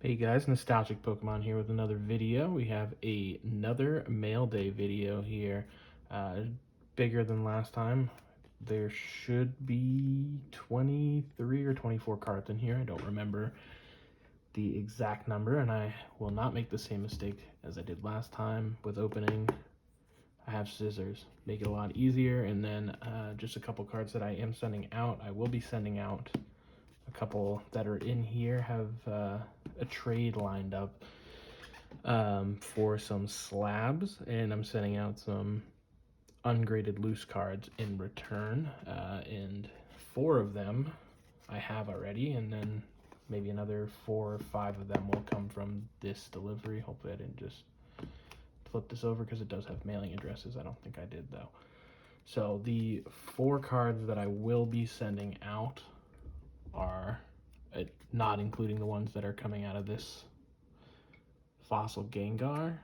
Hey guys, Nostalgic Pokemon here with another video. We have another mail day video here. Bigger than last time. There should be 23 or 24 cards in here. I don't remember the exact number, and I will not make the same mistake as I did last time with opening. I have scissors, make it a lot easier, and then just a couple cards that I am sending out. I will be sending out a couple that are in here, have a trade lined up for some slabs, and I'm sending out some ungraded loose cards in return, and 4 of them I have already, and then maybe another 4 or 5 of them will come from this delivery. Hopefully I didn't just flip this over because it does have mailing addresses. I don't think I did though. So the 4 cards that I will be sending out are not including the ones that are coming out of this Fossil Gengar,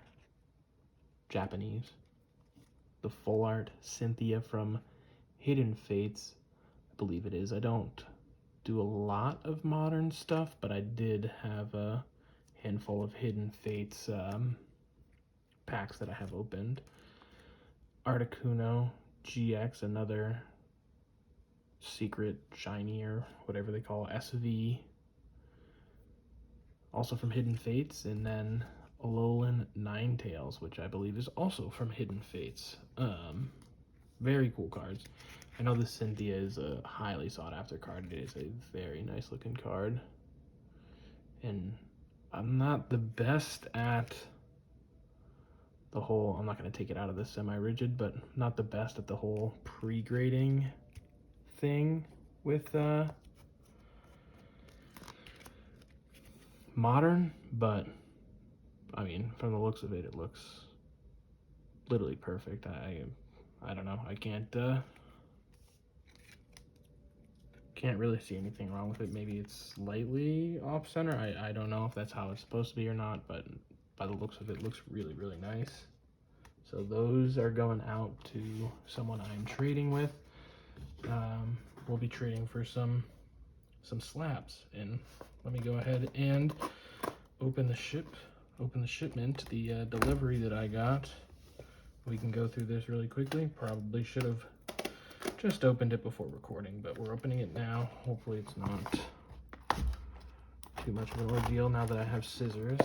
Japanese, the full art Cynthia from Hidden Fates, I believe it is. I don't do a lot of modern stuff, but I did have a handful of Hidden Fates packs that I have opened. Articuno GX, another secret shiny or whatever they call SV, also from Hidden Fates, and then Alolan Ninetales, which I believe is also from Hidden Fates. Very cool cards. I know this Cynthia is a highly sought after card. It is a very nice looking card, and I'm not the best at the whole, I'm not going to take it out of the semi-rigid, but not the best at the whole pre-grading thing with modern, but I mean, from the looks of it, it looks literally perfect. I don't know. I can't really see anything wrong with it. Maybe it's slightly off center. I don't know if that's how it's supposed to be or not, but by the looks of it, looks really, really nice. So those are going out to someone I'm trading with. We'll be trading for some slabs, and let me go ahead and open the shipment, the delivery that I got. We can go through this really quickly. Probably should have just opened it before recording, but we're opening it now. Hopefully it's not too much of an ordeal now that I have scissors.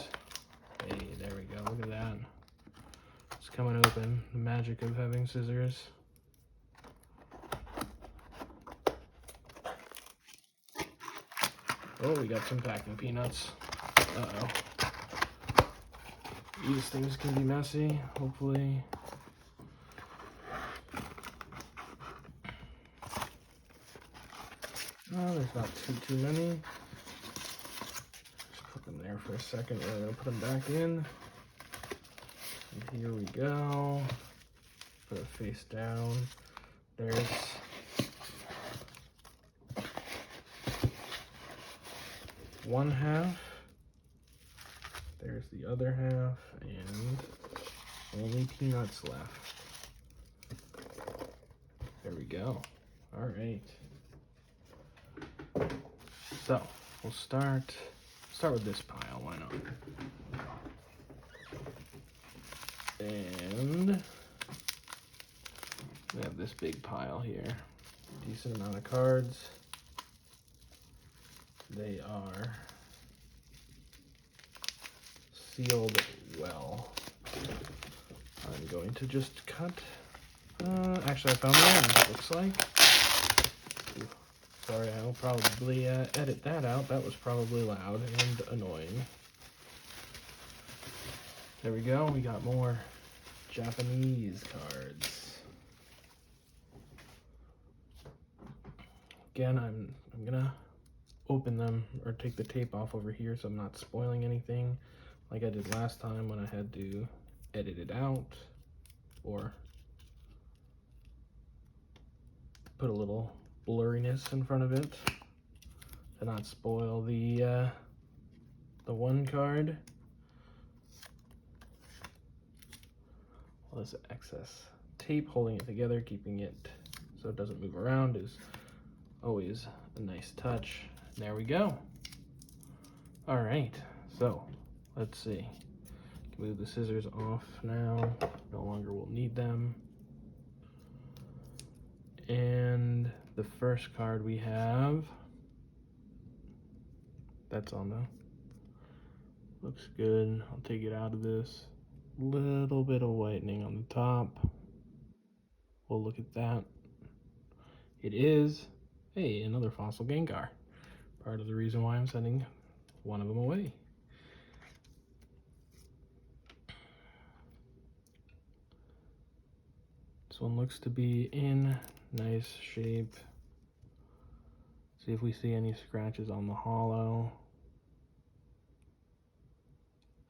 Hey, there we go. Look at that. It's coming open. The magic of having scissors. Oh, we got some packing peanuts. Uh-oh. These things can be messy, hopefully. Oh, there's not too many. Just put them there for a second. We're gonna put them back in. And here we go. Put it face down. There's one half. There's the other half, and only peanuts left. There we go. All right. So we'll start with this pile. Why not? And we have this big pile here. Decent amount of cards. They are sealed well. I'm going to just cut. Actually, I found the end, it looks like. Ooh, sorry, I'll probably edit that out. That was probably loud and annoying. There we go. We got more Japanese cards. Again, I'm gonna open them or take the tape off over here so I'm not spoiling anything like I did last time when I had to edit it out or put a little blurriness in front of it to not spoil the one card. All this excess tape holding it together, keeping it so it doesn't move around, is always a nice touch. There we go. All right, So, let's see. Move the scissors off now. No longer will need them. And the first card we have, that's on though. Looks good. I'll take it out of this. Little bit of whitening on the top. We'll look at that. It is, hey, another fossil Gengar. Part of the reason why I'm sending one of them away. This one looks to be in nice shape. See if we see any scratches on the holo.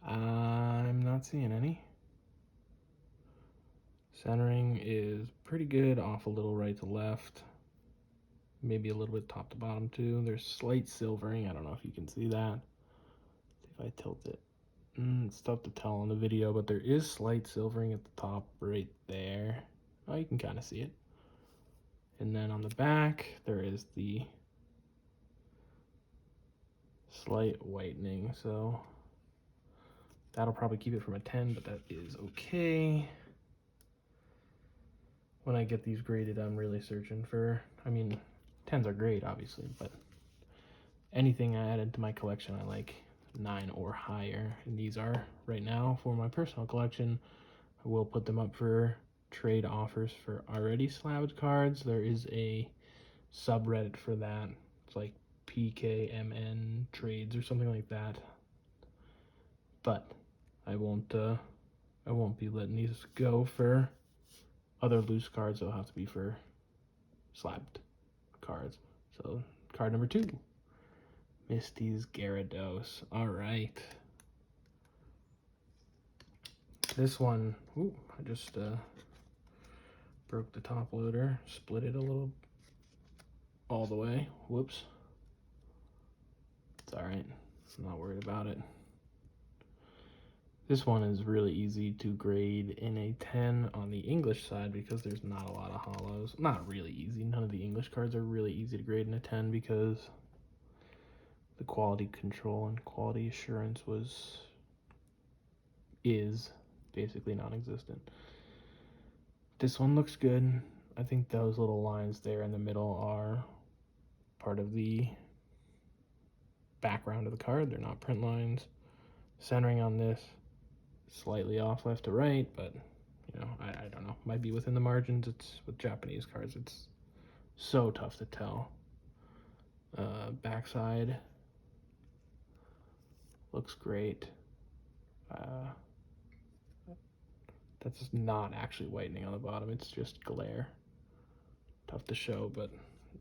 I'm not seeing any. Centering is pretty good, off a little right to left. Maybe a little bit top to bottom too. There's slight silvering. I don't know if you can see that. See if I tilt it. It's tough to tell on the video, but there is slight silvering at the top right there. Oh, you can kind of see it. And then on the back, there is the slight whitening. So that'll probably keep it from a 10, but that is okay. When I get these graded, I'm really searching for, I mean, 10s are great, obviously, but anything I added to my collection, I like 9 or higher. And these are, right now, for my personal collection. I will put them up for trade offers for already slabbed cards. There is a subreddit for that. It's like PKMN trades or something like that. But I won't be letting these go for other loose cards. They'll have to be for slabbed cards. So card number 2, Misty's Gyarados. All right. This one, ooh, I just broke the top loader, split it a little, all the way. Whoops. It's all right. I'm not worried about it. This one is really easy to grade in a 10 on the English side because there's not a lot of holos. Not really easy. None of the English cards are really easy to grade in a 10 because the quality control and quality assurance is basically non-existent. This one looks good. I think those little lines there in the middle are part of the background of the card. They're not print lines. Centering on this, slightly off left to right, but you know, I don't know. Might be within the margins. It's with Japanese cards. It's so tough to tell. Backside looks great. That's not actually whitening on the bottom. It's just glare. Tough to show, but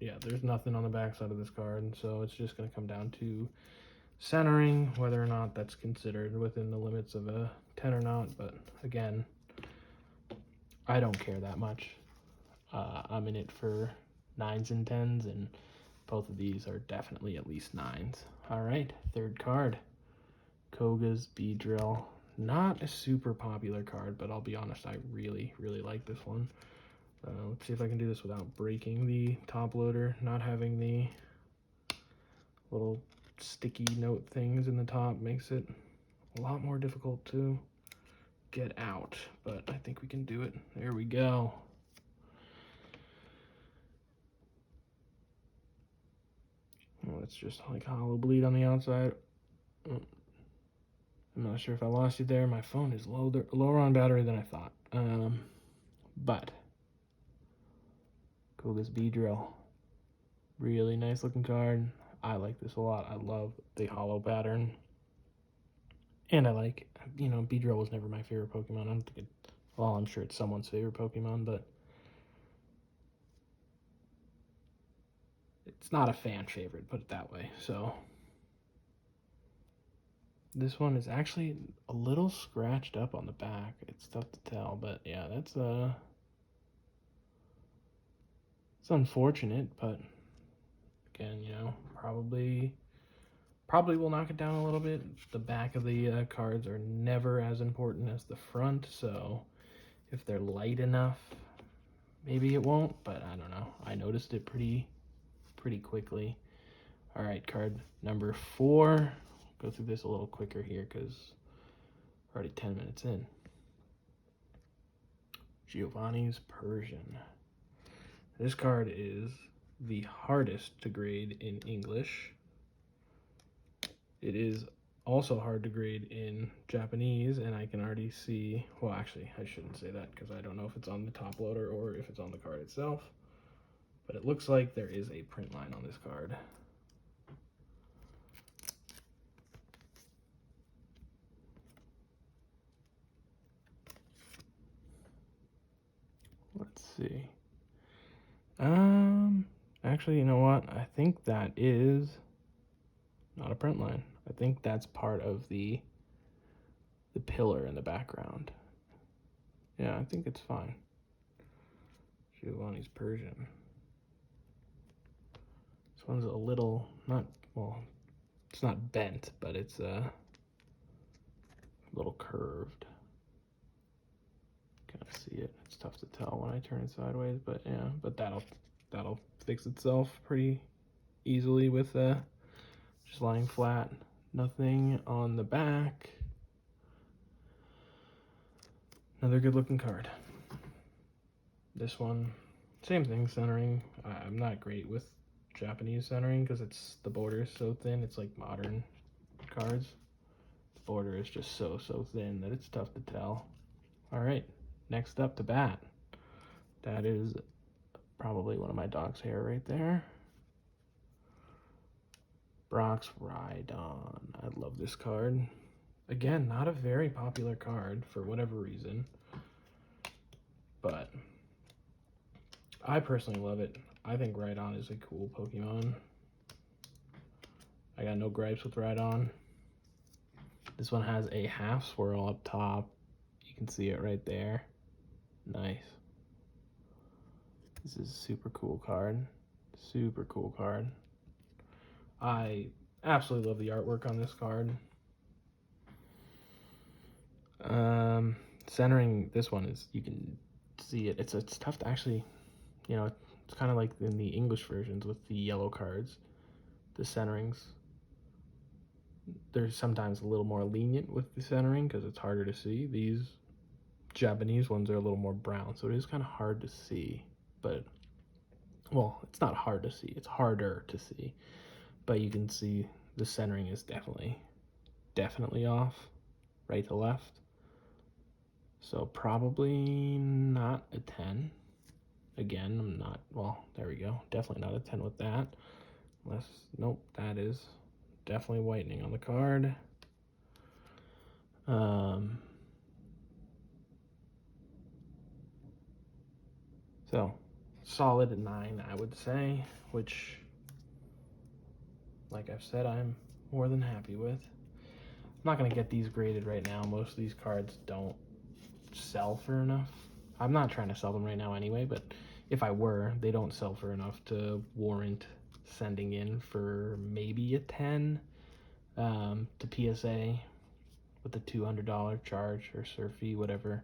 yeah, there's nothing on the backside of this card, and so it's just going to come down to centering, whether or not that's considered within the limits of a 10 or not. But again, I don't care that much. I'm in it for 9s and 10s, and both of these are definitely at least 9s. All right, third card, Koga's Beedrill. Not a super popular card, but I'll be honest, I really, really like this one. Let's see if I can do this without breaking the top loader, not having the little sticky note things in the top makes it a lot more difficult to get out, but I think we can do it. There we go. Well, it's just like hollow bleed on the outside. I'm not sure if I lost you there. My phone is lower on battery than I thought. But Koga's Beedrill, really nice looking card. I like this a lot. I love the hollow pattern. And I like, you know, Beedrill was never my favorite Pokemon. I don't think it, well, I'm sure it's someone's favorite Pokemon, but it's not a fan favorite, put it that way. So this one is actually a little scratched up on the back. It's tough to tell, but yeah, that's it's unfortunate, but again, you know, probably will knock it down a little bit. The back of the cards are never as important as the front, so if they're light enough, maybe it won't, but I don't know. I noticed it pretty quickly. All right, card number 4, go through this a little quicker here because we're already 10 minutes in. Giovanni's Persian. This card is the hardest to grade in English. It is also hard to grade in Japanese, and I can already see, well, actually, I shouldn't say that because I don't know if it's on the top loader or if it's on the card itself, but it looks like there is a print line on this card. Let's see. Actually, you know what? I think that is not a print line. I think that's part of the pillar in the background. Yeah, I think it's fine. Giovanni's Persian. This one's a little, not, well, it's not bent, but it's a little curved. Kind of see it. It's tough to tell when I turn it sideways, but yeah, but that'll fix itself pretty easily with just lying flat. Nothing on the back. Another good looking card. This one, same thing, centering. I'm not great with Japanese centering because the border is so thin. It's like modern cards. The border is just so thin that it's tough to tell. All right, next up, to bat. That is probably one of my dog's hair right there. Brock's Rhydon. I love this card. Again, not a very popular card for whatever reason, but I personally love it. I think Rhydon is a cool Pokemon. I got no gripes with Rhydon. This one has a half swirl up top. You can see it right there. Nice. This is a super cool card. Super cool card. I absolutely love the artwork on this card. Centering this one is, you can see it. It's tough to actually, you know, it's kind of like in the English versions with the yellow cards. The centerings, they're sometimes a little more lenient with the centering because it's harder to see. These Japanese ones are a little more brown, so it is kind of hard to see. But, well, it's not hard to see. It's harder to see. But you can see the centering is definitely off, right to left. So probably not a 10. Again, I'm not, well, there we go. Definitely not a 10 with that. Unless, nope, that is definitely whitening on the card. So, solid 9, I would say, which, like I've said, I'm more than happy with. I'm not going to get these graded right now. Most of these cards don't sell for enough. I'm not trying to sell them right now anyway, but if I were, they don't sell for enough to warrant sending in for maybe a 10 to PSA with the $200 charge or serve fee, whatever,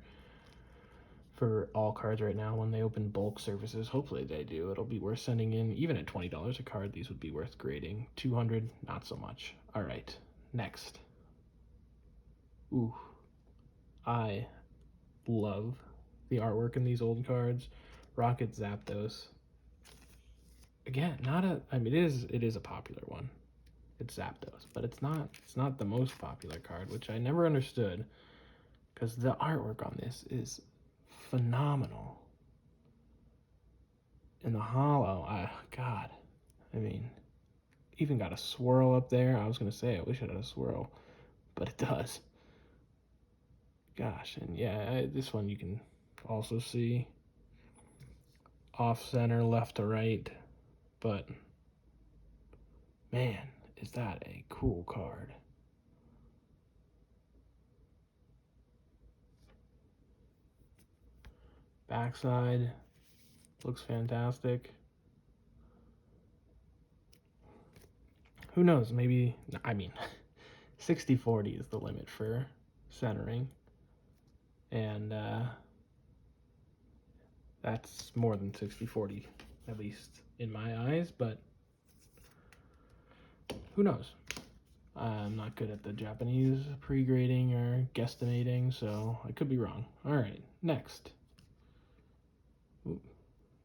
for all cards right now. When they open bulk services, hopefully they do, it'll be worth sending in. Even at $20 a card, these would be worth grading. 200, not so much. All right, next. Ooh, I love the artwork in these old cards. Rocket Zapdos. Again, I mean, it is a popular one. It's Zapdos, but it's not the most popular card, which I never understood, because the artwork on this is phenomenal. In the holo, God, I mean, even got a swirl up there. I was gonna say I wish it had a swirl, but it does. Gosh, and yeah, this one you can also see off center, left to right, but man, is that a cool card. Backside looks fantastic. Who knows, maybe, I mean, 60-40 is the limit for centering, and that's more than 60-40, at least in my eyes, but who knows. I'm not good at the Japanese pre-grading or guesstimating, so I could be wrong. All right, next. Ooh,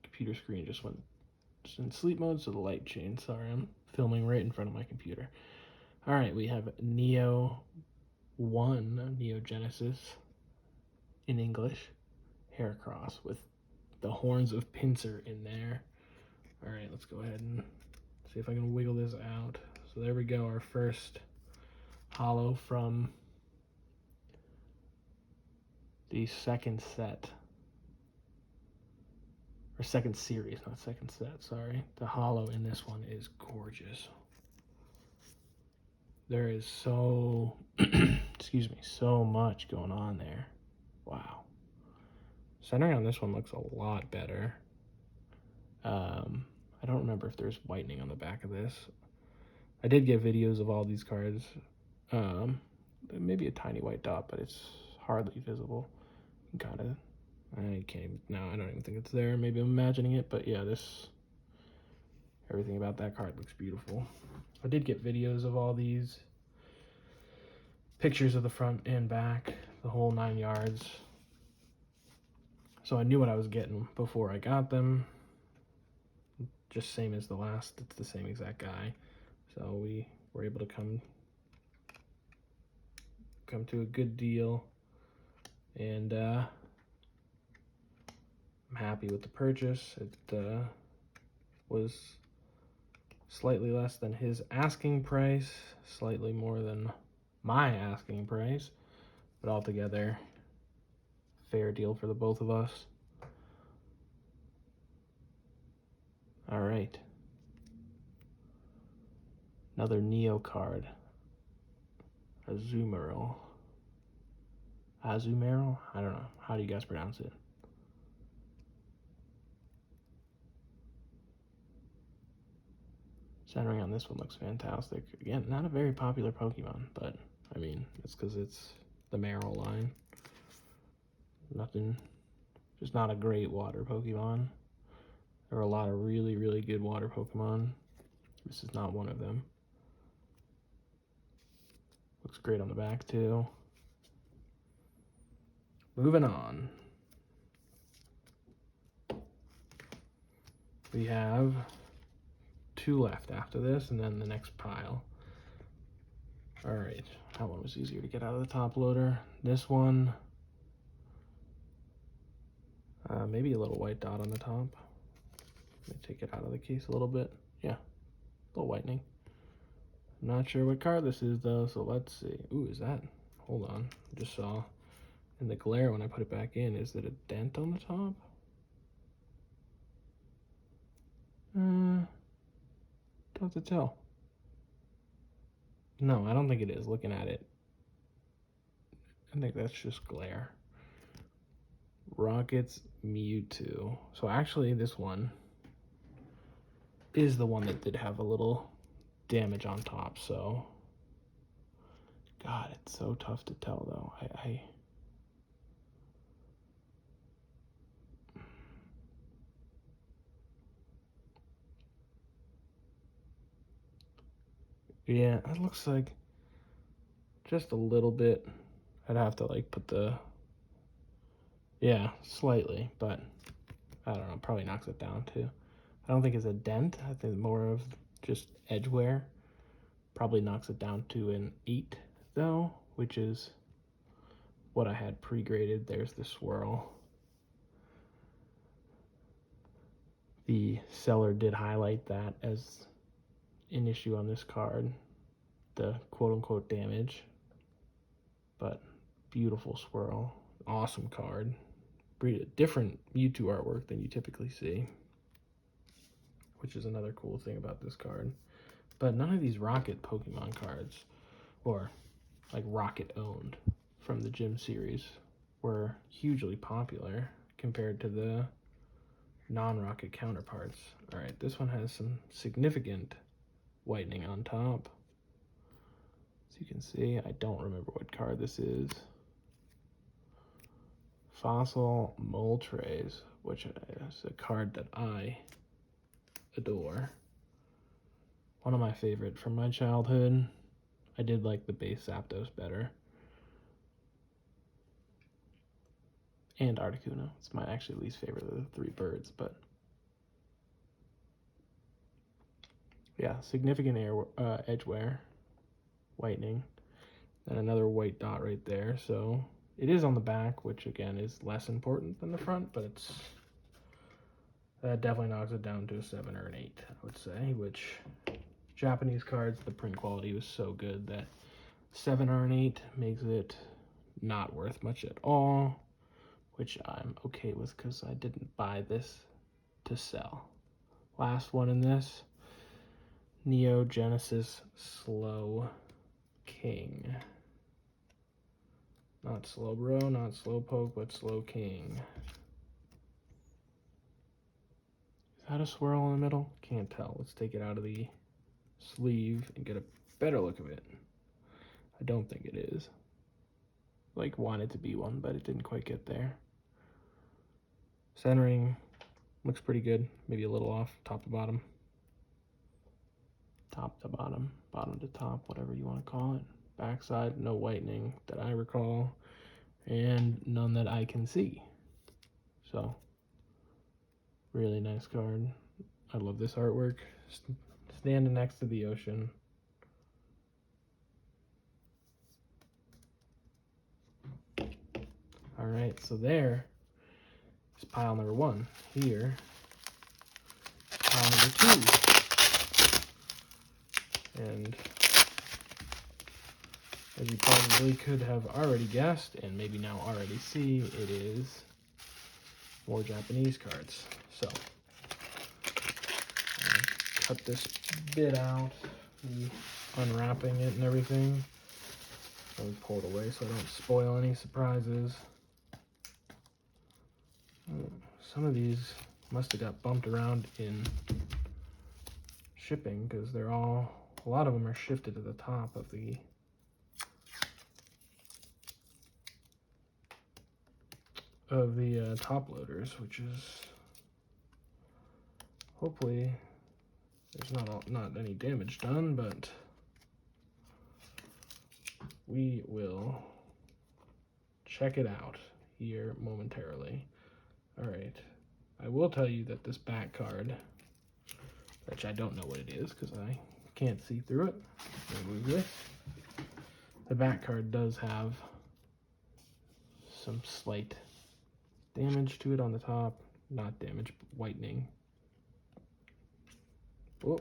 computer screen just went in sleep mode, so the light changed. Sorry, I'm filming right in front of my computer. All right, we have Neo 1, Neo Genesis in English, Heracross with the horns of Pinsir in there. All right, let's go ahead and see if I can wiggle this out. So there we go, our first holo from the second set. Or second series, not second set, sorry. The holo in this one is gorgeous. There is so, excuse me, so much going on there. Wow. Centering on this one looks a lot better. I don't remember if there's whitening on the back of this. I did get videos of all these cards. Maybe a tiny white dot, but it's hardly visible. Kind of. I can't even, no, I don't even think it's there. Maybe I'm imagining it, but yeah, everything about that card looks beautiful. I did get videos of all these. Pictures of the front and back, the whole 9 yards. So I knew what I was getting before I got them. Just same as the last, it's the same exact guy. So we were able to come to a good deal. And I'm happy with the purchase. It was slightly less than his asking price, slightly more than my asking price, but altogether, fair deal for the both of us. All right. Another Neo card. Azumarill. Azumarill? I don't know. How do you guys pronounce it? Centering on this one looks fantastic. Again, not a very popular Pokemon, but I mean, it's because it's the Marill line. Nothing, just not a great water Pokemon. There are a lot of really, really good water Pokemon. This is not one of them. Looks great on the back too. Moving on. We have 2 left after this, and then the next pile. All right, that one was easier to get out of the top loader. This one, maybe a little white dot on the top. Let me take it out of the case a little bit. Yeah, a little whitening. I'm not sure what card this is though, so let's see. Ooh, is that? Hold on, I just saw in the glare when I put it back in. Is it a dent on the top? Tough to tell. No, I don't think it is. Looking at it, I think that's just glare. Rocket's Mewtwo. So actually, this one is the one that did have a little damage on top. So, God, it's so tough to tell though. Yeah, it looks like just a little bit. I'd have to like put the, yeah, slightly, but I don't know, probably knocks it down too. I don't think it's a dent. I think more of just edge wear. Probably knocks it down to an 8 though, which is what I had pre-graded. There's the swirl. The seller did highlight that as an issue on this card, the quote-unquote damage, but beautiful swirl, awesome card. Different Mewtwo artwork than you typically see, which is another cool thing about this card. But none of these Rocket Pokemon cards, or like Rocket owned from the Gym series, were hugely popular compared to the non-Rocket counterparts. All right, this one has some significant whitening on top. As you can see, I don't remember what card this is. Fossil Moltres, which is a card that I adore. One of my favorite from my childhood. I did like the base Zapdos better. And Articuno. It's my actually least favorite of the three birds, but yeah, significant edge wear, whitening, and another white dot right there. So it is on the back, which again is less important than the front, but it's that definitely knocks it down to a 7 or an 8, I would say, which Japanese cards, the print quality was so good that 7 or an 8 makes it not worth much at all, which I'm okay with because I didn't buy this to sell. Last one in this, Neo Genesis Slow King. Not Slowbro, not Slowpoke, but Slow King. Is that a swirl in the middle? Can't tell. Let's take it out of the sleeve and get a better look of it. I don't think it is. Like, wanted to be one, but it didn't quite get there. Centering looks pretty good. Maybe a little off, top to bottom. Top to bottom, bottom to top, whatever you want to call it. Backside, no whitening that I recall, and none that I can see. So, really nice card. I love this artwork. Standing next to the ocean. All right, so there is pile number 1. Here, pile number 2. And as you probably could have already guessed, and maybe now already see, it is more Japanese cards. So, cut this bit out, unwrapping it and everything. Let me pull it away so I don't spoil any surprises. Some of these must have got bumped around in shipping because they're all, a lot of them are shifted to the top of the top loaders, which is hopefully there's not any damage done, but we will check it out here momentarily. All right, I will tell you that this back card, which I don't know what it is because I can't see through it. Remove this. The back card does have some slight damage to it on the top. Not damage, but whitening. Oh,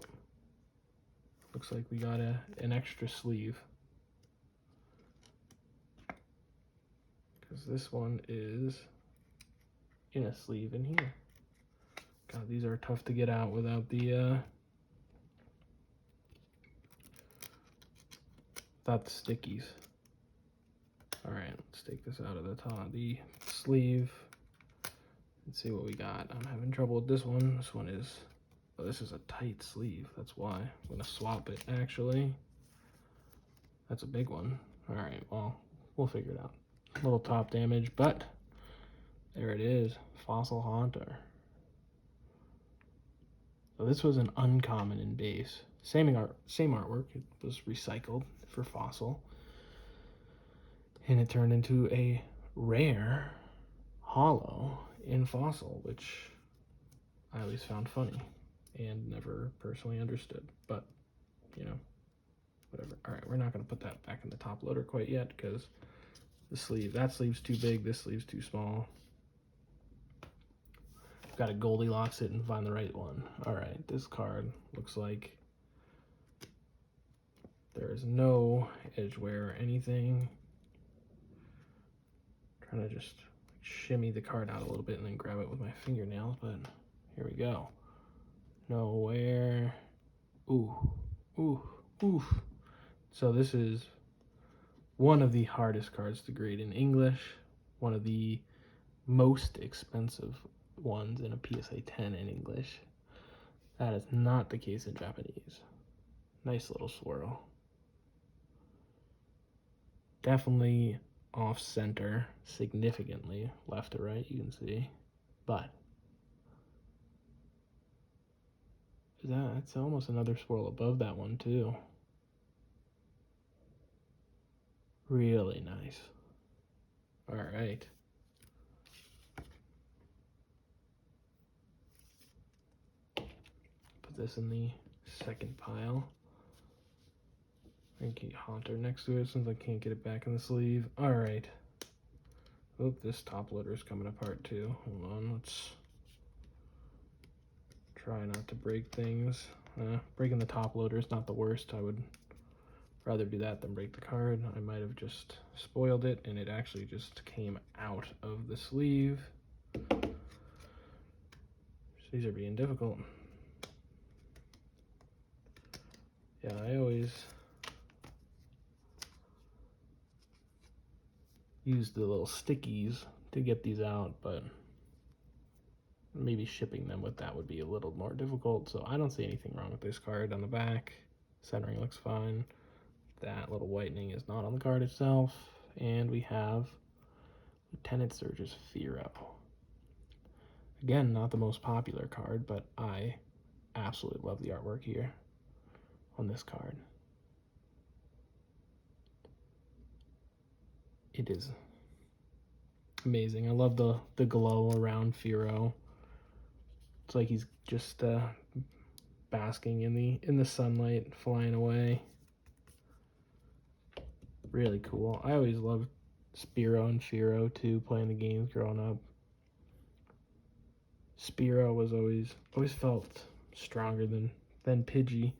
looks like we got an extra sleeve. Because this one is in a sleeve in here. God, these are tough to get out without the stickies. All right, let's take this out of the top, the sleeve, and see what we got. I'm having trouble with this one. This one is, oh, this is a tight sleeve. That's why. I'm gonna swap it, actually. That's a big one. All right, well, we'll figure it out. A little top damage, but there it is, Fossil Haunter. So this was an uncommon in base. Same artwork. It was recycled for Fossil. And it turned into a rare holo in Fossil, which I always found funny and never personally understood. But, you know, whatever. All right, we're not going to put that back in the top loader quite yet because the sleeve, that sleeve's too big, this sleeve's too small. Got to Goldilocks it and find the right one. All right, this card looks like there is no edge wear or anything. Trying to just shimmy the card out a little bit and then grab it with my fingernails, but here we go. No wear. Ooh, ooh, ooh. So this is one of the hardest cards to grade in English, one of the most expensive ones in a PSA 10 in English. That is not the case in Japanese. Nice little swirl. Definitely off center significantly, left to right, you can see. But that's almost another swirl above that one too. Really nice. All right. Put this in the second pile. And get Haunter next to it since I can't get it back in the sleeve. All right. Oh, this top loader is coming apart too. Hold on, let's try not to break things. Breaking the top loader is not the worst. I would rather do that than break the card. I might have just spoiled it and it actually just came out of the sleeve. These are being difficult. Yeah, I always use the little stickies to get these out, but maybe shipping them with that would be a little more difficult. So I don't see anything wrong with this card on the back. Centering looks fine. That little whitening is not on the card itself. And we have Lieutenant Surge's Firo. Again, not the most popular card, but I absolutely love the artwork here on this card. It is amazing. I love the glow around Firo. It's like he's just basking in the sunlight, flying away. Really cool. I always loved Spearow and Firo too, playing the games growing up. Spearow was always felt stronger than Pidgey.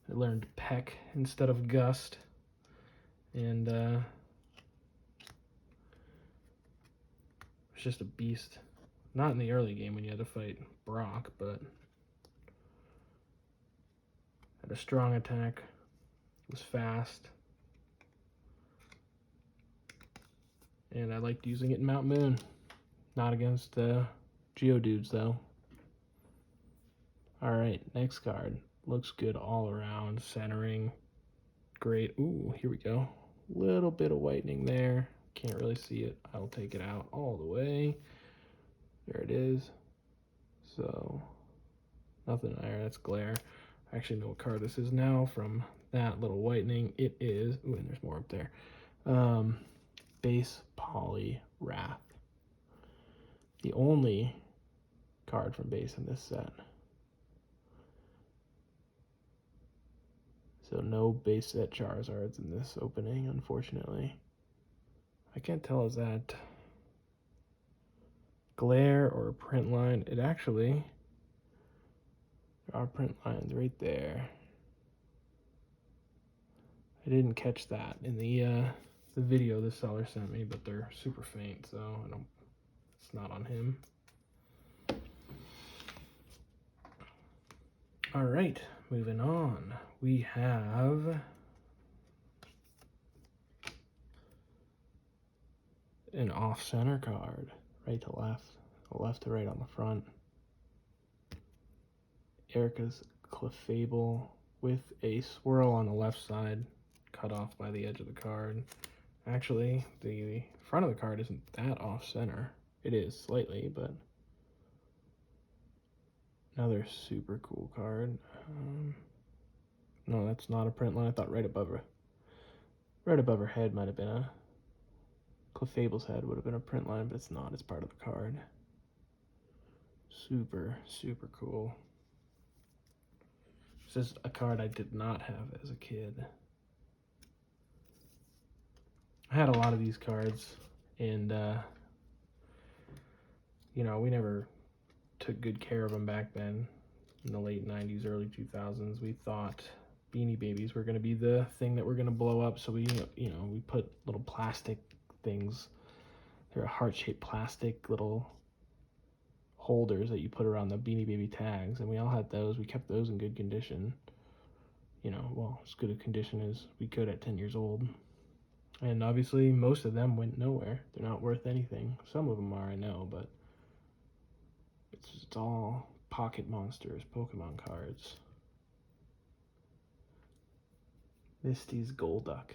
I learned Peck instead of Gust, and it's just a beast. Not in the early game when you had to fight Brock, but had a strong attack, was fast, and I liked using it in Mount Moon. Not against Geodudes though. Alright, next card. Looks good all around. Centering. Great. Ooh, here we go. Little bit of whitening there. Can't really see it. I'll take it out all the way. There it is. So, nothing there. That's glare. I actually know what card this is now from that little whitening. It is, ooh, and there's more up there. Base Poly Wrath. The only card from base in this set. So no base set Charizards in this opening, unfortunately. I can't tell, is that glare or a print line? It actually, there are print lines right there. I didn't catch that in the video the seller sent me, but they're super faint, so it's not on him. All right, moving on. We have an off-center card, right to left, left to right on the front. Erica's Clefable with a swirl on the left side, cut off by the edge of the card. Actually, the front of the card isn't that off-center. It is slightly, but another super cool card. No, that's not a print line. I thought right above her head might have been a Clefable's head would have been a print line, but it's not. It's part of the card. Super, super cool. This is a card I did not have as a kid. I had a lot of these cards, and you know, we never took good care of them back then. In the late 90s, early 2000s, we thought Beanie Babies were going to be the thing that we're going to blow up, so we, you know, we put little plastic things. They're heart-shaped plastic little holders that you put around the Beanie Baby tags, and we all had those. We kept those in good condition. You know, well, as good a condition as we could at 10 years old. And obviously, most of them went nowhere. They're not worth anything. Some of them are, I know, but it's all Pocket Monsters, Pokemon cards. Misty's Golduck.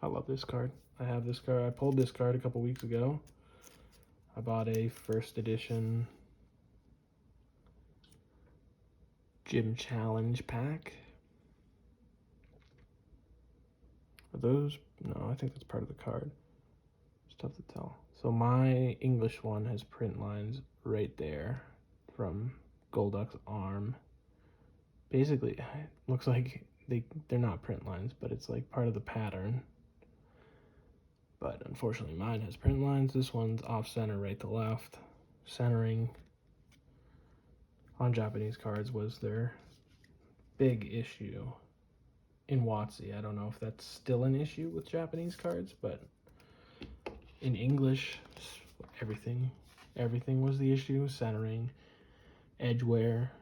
I love this card. I have this card. I pulled this card a couple weeks ago. I bought a first edition Gym Challenge pack. those? No, I think that's part of the card. It's tough to tell. So my English one has print lines right there from Golduck's arm. Basically, it looks like they're not print lines, but it's like part of the pattern. But unfortunately, mine has print lines. This one's off center, right to left. Centering on Japanese cards was their big issue in WotC. I don't know if that's still an issue with Japanese cards, but in English, everything was the issue. Centering, edge wear,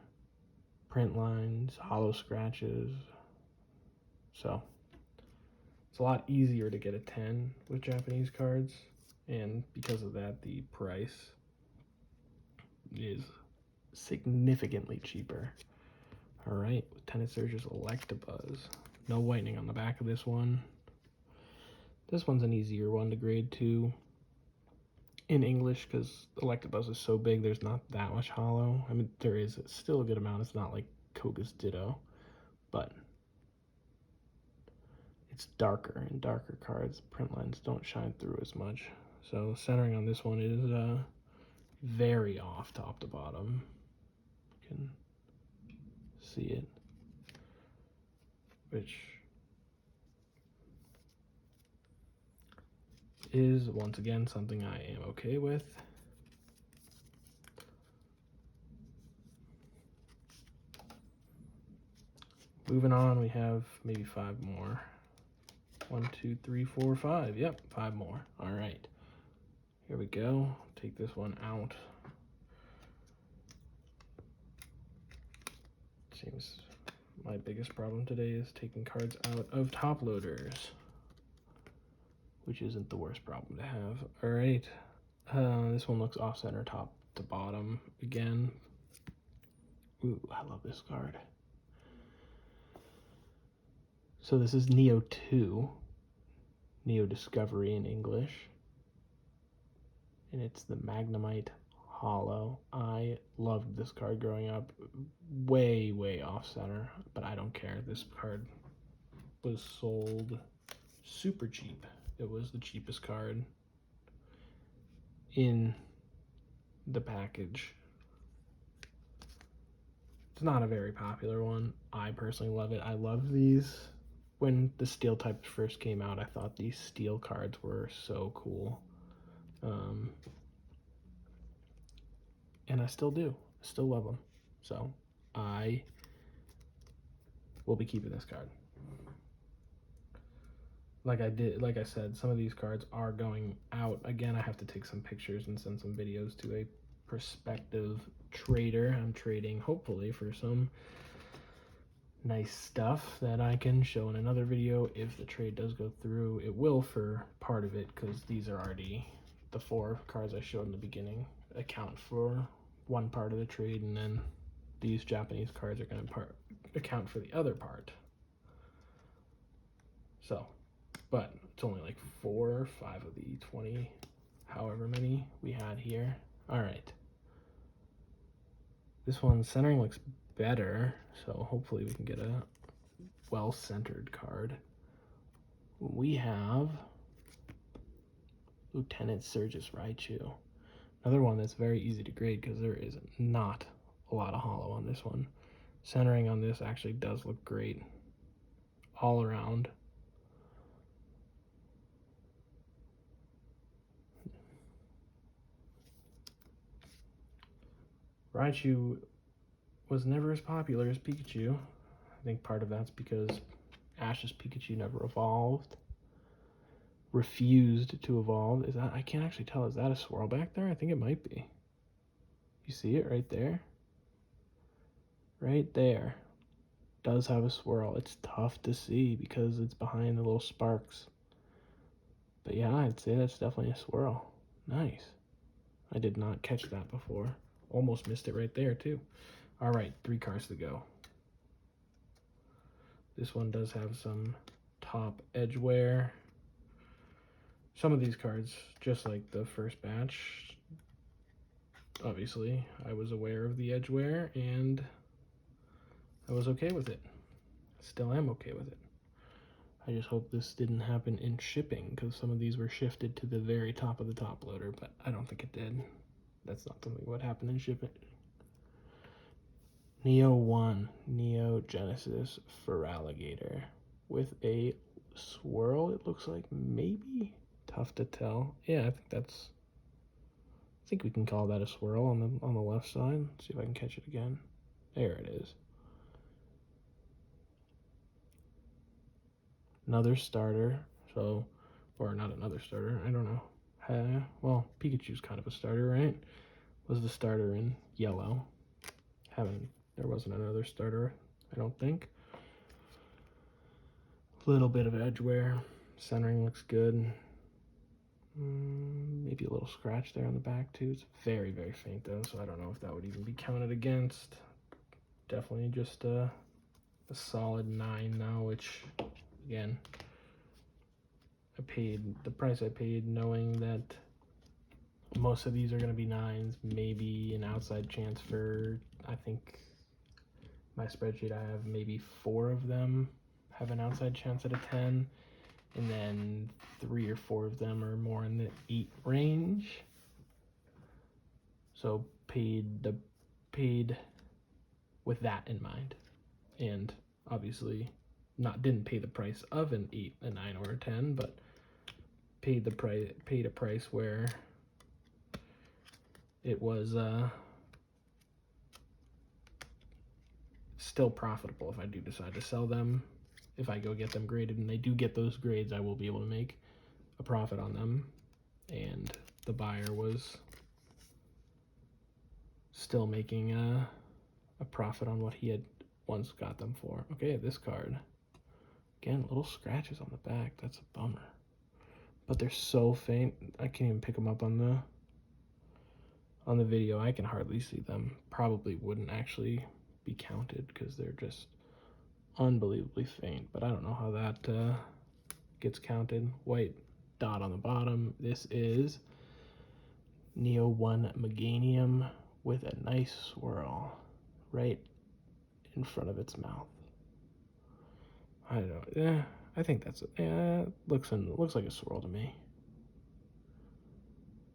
print lines, hollow scratches. So it's a lot easier to get a 10 with Japanese cards, and because of that, the price is significantly cheaper. All right, Lieutenant Surge's Electabuzz. No whitening on the back of this one. This one's an easier one to grade too in English because Electabuzz is so big, there's not that much hollow. I mean, there is still a good amount. It's not like Koga's Ditto, but it's darker, and darker cards, print lines don't shine through as much. So centering on this one is very off top to bottom. You can see it, which is once again something I am okay with. Moving on, we have maybe 5 more. 1, 2, 3, 4, 5. Yep, 5 more. All right, here we go. Take this one out. Seems my biggest problem today is taking cards out of top loaders, which isn't the worst problem to have. All right, this one looks off center top to bottom again. Ooh, I love this card. So this is Neo 2, Neo Discovery in English, and it's the Magnemite Hollow. I loved this card growing up, way off center, but I don't care. This card was sold super cheap. It was the cheapest card in the package. It's not a very popular one. I personally love it. I love these. When the steel types first came out, I thought these steel cards were so cool. And I still do. I still love them. So I will be keeping this card. Like I said, some of these cards are going out. Again, I have to take some pictures and send some videos to a prospective trader. I'm trading, hopefully, for some nice stuff that I can show in another video. If the trade does go through, it will for part of it, because these are already the 4 cards I showed in the beginning account for one part of the trade, and then these Japanese cards are going to account for the other part. So, but it's only like 4 or 5 of the 20, however many we had here. All right, this one centering looks better, so hopefully we can get a well-centered card. We have Lieutenant Surge's Raichu. Another one that's very easy to grade because there is not a lot of hollow on this one. Centering on this actually does look great all around. Raichu was never as popular as Pikachu. I think part of that's because Ash's Pikachu never evolved. Refused to evolve. Is that, I can't actually tell, is that a swirl back there? I think it might be. You see it right there? Right there. Does have a swirl. It's tough to see because it's behind the little sparks. But yeah, I'd say that's definitely a swirl. Nice. I did not catch that before. Almost missed it right there too. All right, 3 cards to go. This one does have some top edge wear. Some of these cards, just like the first batch, obviously I was aware of the edge wear and I was okay with it. Still am okay with it. I just hope this didn't happen in shipping, because some of these were shifted to the very top of the top loader, but I don't think it did. That's not something that would happen in shipping. Neo 1, Neo Genesis Feraligatr with a swirl, it looks like, maybe? Tough to tell. Yeah, I think we can call that a swirl on the left side. Let's see if I can catch it again. There it is. Another starter, so, or not another starter, I don't know. Well, Pikachu's kind of a starter, right? Was the starter in yellow. There wasn't another starter, I don't think. Little bit of edge wear. Centering looks good. Maybe a little scratch there on the back too. It's very, very faint though, so I don't know if that would even be counted against. Definitely just a solid 9 now, which, again, I paid the price I paid knowing that most of these are going to be 9s, maybe an outside chance for, I think my spreadsheet I have maybe 4 of them have an outside chance at a 10, and then 3 or 4 of them are more in the 8 range. So paid with that in mind, and obviously didn't pay the price of an 8, a 9, or a 10, but paid a price where it was still profitable if I do decide to sell them. If I go get them graded and they do get those grades, I will be able to make a profit on them. And the buyer was still making a profit on what he had once got them for. Okay, this card. Again, little scratches on the back. That's a bummer. But they're so faint, I can't even pick them up on the video. I can hardly see them. Probably wouldn't actually be counted because they're just unbelievably faint, but I don't know how that gets counted. White dot on the bottom. This is Neo 1 Meganium with a nice swirl right in front of its mouth. I don't know. I think that's it. Looks like a swirl to me.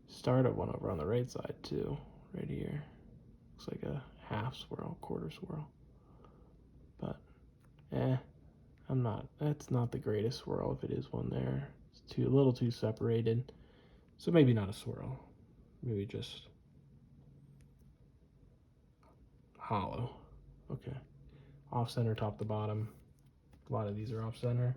Started one over on the right side too, right here. Looks like a half swirl, quarter swirl. But that's not the greatest swirl if it is one there. It's a little too separated. So maybe not a swirl. Maybe just hollow. Okay. Off center, top to bottom. A lot of these are off center,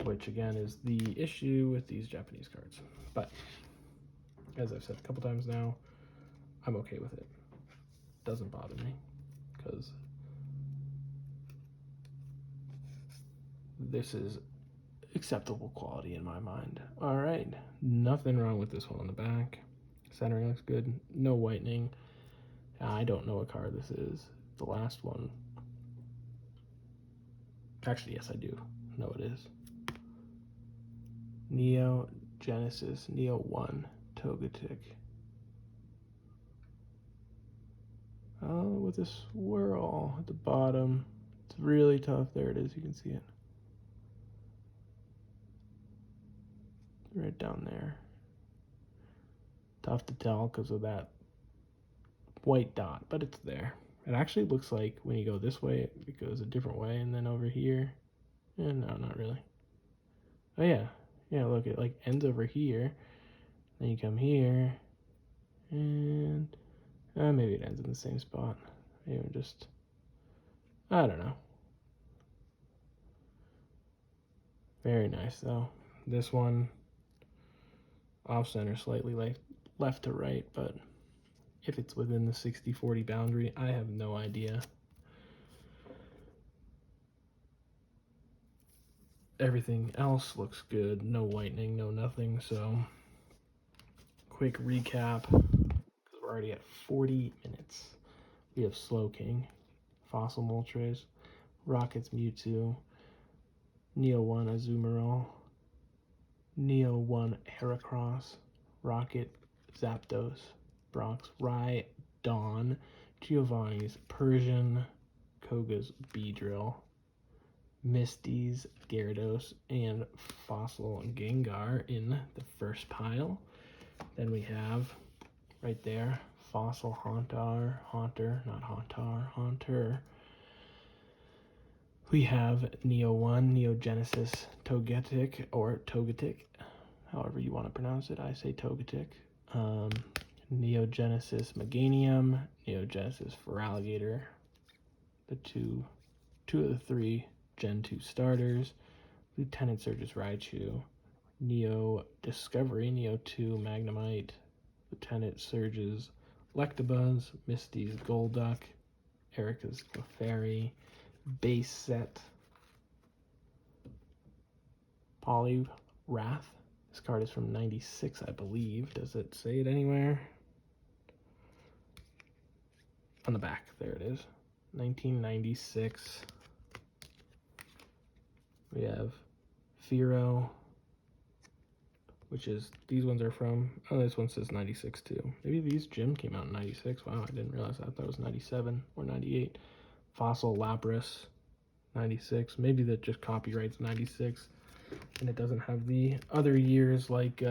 which again is the issue with these Japanese cards. But as I've said a couple times now, I'm okay with it. Doesn't bother me because this is acceptable quality in my mind. All right, nothing wrong with this one on the back. Centering looks good. No whitening. I don't know what card this is. The last one. Actually, yes, I do know it is. Neo Genesis, Neo 1, Togetic. Oh, with a swirl at the bottom. It's really tough. There it is. You can see it. Right down there. Tough to tell because of that white dot, but it's there. It actually looks like when you go this way, it goes a different way, and then over here, no, not really. Oh yeah, look, it like ends over here, then you come here, and maybe it ends in the same spot. Maybe just, I don't know. Very nice though. This one, off center slightly like left to right, but if it's within the 60-40 boundary, I have no idea. Everything else looks good. No whitening, no nothing. So, quick recap, because we're already at 40 minutes. We have Slowking, Fossil Moltres, Rocket's Mewtwo, Neo 1 Azumarill, Neo 1 Heracross, Rocket Zapdos, Brock's Dawn, Giovanni's Persian, Koga's Beedrill, Misty's, Gyarados, and Fossil Gengar in the first pile. Then we have right there Fossil Haunter. We have Neo 1, Neo Genesis Togetic, or Togetic, however you want to pronounce it. I say Togetic. Neo Genesis Meganium, Neo Genesis Feraligatr, the two of the three Gen 2 starters, Lieutenant Surge's Raichu, Neo Discovery, Neo 2 Magnemite, Lieutenant Surge's Electabuzz, Misty's Golduck, Erica's Clefairy, base set Poliwrath. This card is from 96, I believe. Does it say it anywhere? On the back, there it is. 1996. We have Firo, which is, these ones are from, oh, this one says 96 too. Maybe these gym came out in 96. Wow, I didn't realize that. I thought it was 97 or 98. Fossil Lapras, 96. Maybe that just copyrights 96 and it doesn't have the other years like